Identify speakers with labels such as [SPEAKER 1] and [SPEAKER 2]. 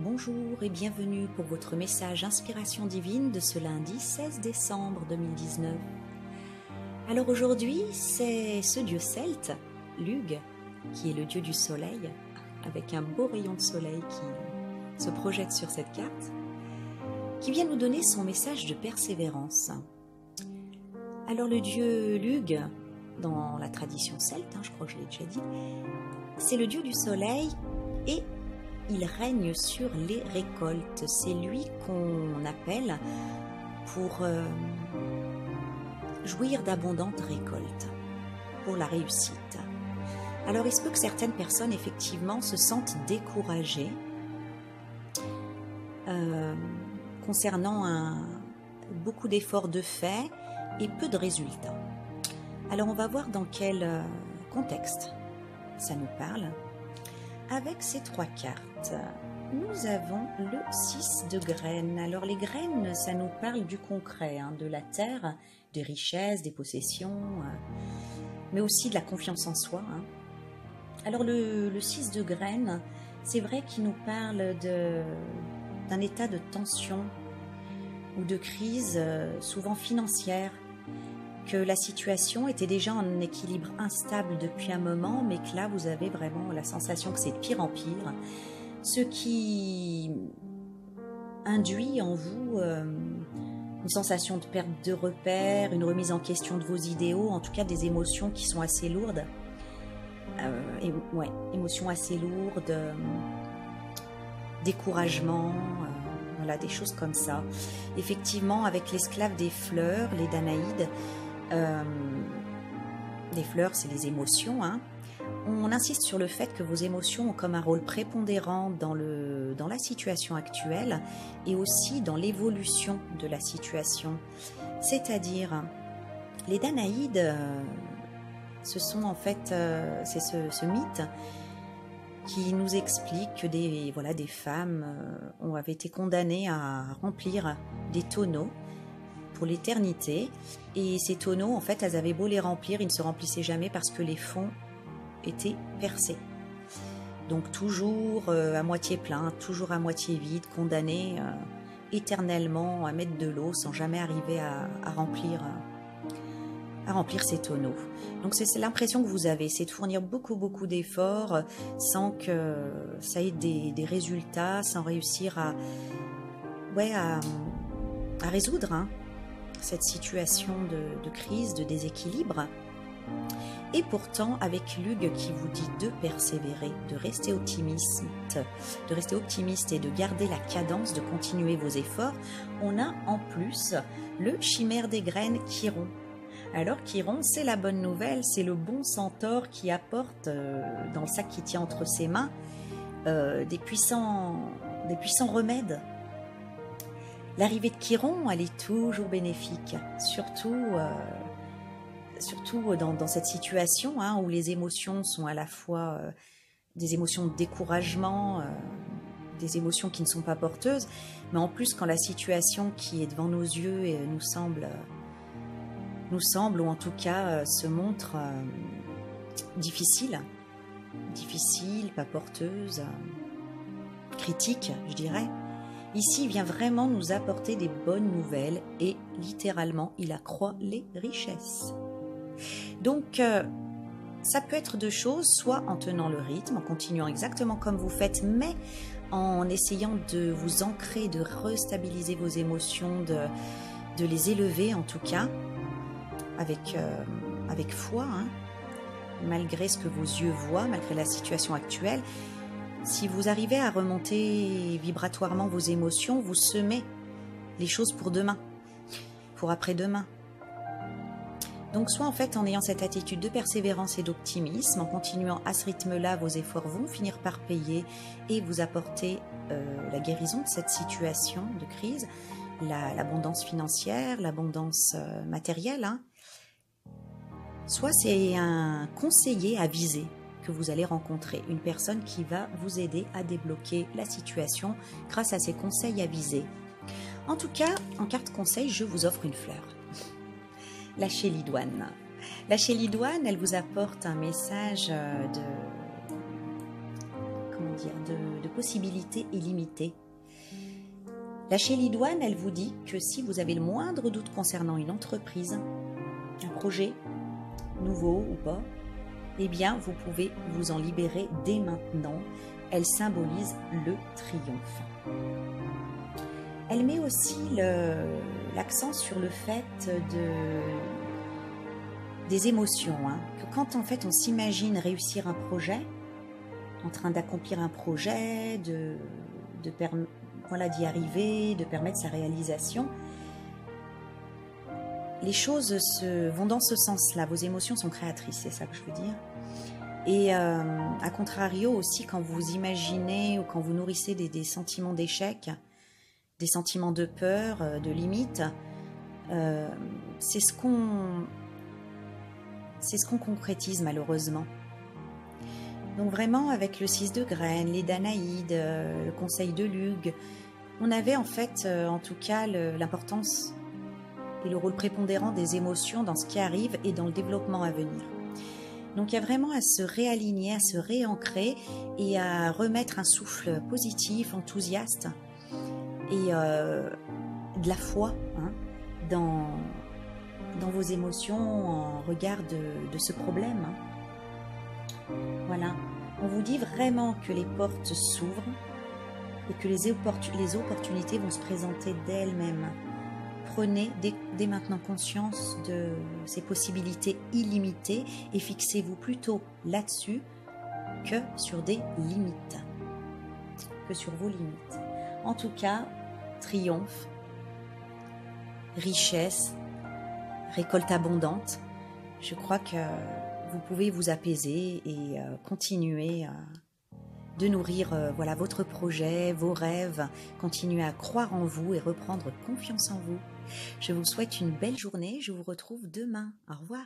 [SPEAKER 1] Bonjour et bienvenue pour votre message Inspiration Divine de ce lundi 16 décembre 2019. Alors aujourd'hui, c'est ce dieu celte, Lugh, qui est le dieu du soleil, avec un beau rayon de soleil qui se projette sur cette carte, qui vient nous donner son message de persévérance. Alors le dieu Lugh, dans la tradition celte, je crois que je l'ai déjà dit, c'est le dieu du soleil et il règne sur les récoltes. C'est lui qu'on appelle pour jouir d'abondantes récoltes, pour la réussite. Alors il se peut que certaines personnes effectivement se sentent découragées concernant beaucoup d'efforts de fait et peu de résultats. Alors on va voir dans quel contexte ça nous parle. Avec ces trois cartes, nous avons le 6 de graines. Alors les graines, ça nous parle du concret, de la terre, des richesses, des possessions, mais aussi de la confiance en soi. Alors le 6 de graines, c'est vrai qu'il nous parle d'un état de tension ou de crise, souvent financière, que la situation était déjà en équilibre instable depuis un moment, mais que là, vous avez vraiment la sensation que c'est de pire en pire, ce qui induit en vous une sensation de perte de repères, une remise en question de vos idéaux, en tout cas des émotions qui sont assez lourdes. Émotions assez lourdes, découragement, voilà, des choses comme ça. Effectivement, avec l'esclave des fleurs, les Danaïdes, les fleurs, c'est les émotions. On insiste sur le fait que vos émotions ont comme un rôle prépondérant dans la situation actuelle et aussi dans l'évolution de la situation. C'est-à-dire, les Danaïdes, ce sont en fait, c'est ce mythe qui nous explique que des femmes avaient été condamnées à remplir des tonneaux pour l'éternité, et ces tonneaux, en fait, elles avaient beau les remplir, ils ne se remplissaient jamais parce que les fonds étaient percés. Donc toujours à moitié plein, toujours à moitié vide, condamnés éternellement à mettre de l'eau sans jamais arriver à remplir ces tonneaux. Donc c'est l'impression que vous avez, c'est de fournir beaucoup d'efforts sans que ça ait des résultats, sans réussir à résoudre cette situation de crise, de déséquilibre. Et pourtant, avec Lugh qui vous dit de persévérer, de rester optimiste et de garder la cadence, de continuer vos efforts, on a en plus le chimère des graines Chiron. Alors Chiron, c'est la bonne nouvelle, c'est le bon centaure qui apporte dans le sac qui tient entre ses mains des puissants remèdes. L'arrivée de Chiron, elle est toujours bénéfique, surtout dans cette situation où les émotions sont à la fois des émotions de découragement, des émotions qui ne sont pas porteuses, mais en plus quand la situation qui est devant nos yeux nous semble ou en tout cas se montre difficile, pas porteuse, critique, je dirais. Ici, il vient vraiment nous apporter des bonnes nouvelles et littéralement, il accroît les richesses. Donc, ça peut être deux choses, soit en tenant le rythme, en continuant exactement comme vous faites, mais en essayant de vous ancrer, de restabiliser vos émotions, de les élever en tout cas, avec foi, malgré ce que vos yeux voient, malgré la situation actuelle. Si vous arrivez à remonter vibratoirement vos émotions, vous semez les choses pour demain, pour après-demain. Donc soit en fait en ayant cette attitude de persévérance et d'optimisme, en continuant à ce rythme-là, vos efforts vont finir par payer et vous apporter la guérison de cette situation de crise, l'abondance financière, l'abondance matérielle. Soit c'est un conseiller avisé que vous allez rencontrer, une personne qui va vous aider à débloquer la situation grâce à ses conseils avisés. En tout cas, en carte conseil, je vous offre une fleur. La chélidoine. La chélidoine, elle vous apporte un message dire, de possibilités illimitées. La Chélidoine, elle vous dit que si vous avez le moindre doute concernant une entreprise, un projet, nouveau ou pas, eh bien, vous pouvez vous en libérer dès maintenant. Elle symbolise le triomphe. Elle met aussi l'accent sur le fait des émotions, que quand en fait on s'imagine réussir un projet, en train d'accomplir un projet, d'y arriver, de permettre sa réalisation, les choses vont dans ce sens-là. Vos émotions sont créatrices, c'est ça que je veux dire. Et à contrario aussi, quand vous imaginez ou quand vous nourrissez des sentiments d'échec, des sentiments de peur, de limite, c'est ce qu'on concrétise malheureusement. Donc vraiment, avec le 6 de graines, les Danaïdes, le conseil de Lug, on avait en fait, en tout cas, l'importance et le rôle prépondérant des émotions dans ce qui arrive et dans le développement à venir. Donc il y a vraiment à se réaligner, à se réancrer et à remettre un souffle positif, enthousiaste et de la foi dans vos émotions en regard de ce problème. Voilà, on vous dit vraiment que les portes s'ouvrent et que les opportunités vont se présenter d'elles-mêmes. Prenez dès maintenant conscience de ces possibilités illimitées et fixez-vous plutôt là-dessus que sur des limites, que sur vos limites. En tout cas, triomphe, richesse, récolte abondante. Je crois que vous pouvez vous apaiser et continuer de nourrir votre projet, vos rêves, continuer à croire en vous et reprendre confiance en vous. Je vous souhaite une belle journée, je vous retrouve demain. Au revoir.